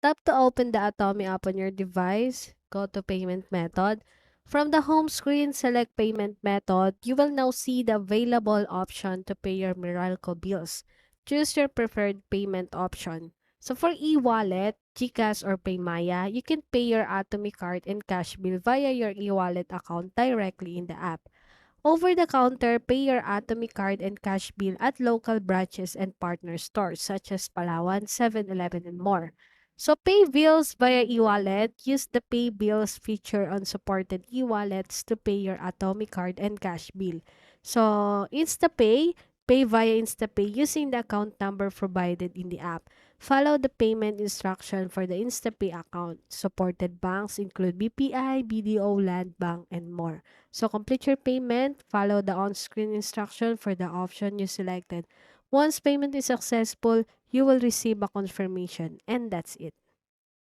Tap to open the Atome app on your device. Go to payment method. From the home screen, select payment method. You will now see the available option to pay your Meralco bills. Choose your preferred payment option. So for e-wallet, GCash or Paymaya, you can pay your Atome card and cash bill via your e-wallet account directly in the app. Over the counter, pay your Atomy card and cash bill at local branches and partner stores such as Palawan, 7-Eleven, and more. So pay bills via e-wallet. Use the pay bills feature on supported e-wallets to pay your Atomy card and cash bill. So InstaPay, pay via InstaPay using the account number provided in the app. Follow the payment instruction for the InstaPay account. Supported banks include BPI, BDO, Land Bank, and more. So complete your payment, follow the on-screen instruction for the option you selected. Once payment is successful, you will receive a confirmation and that's it.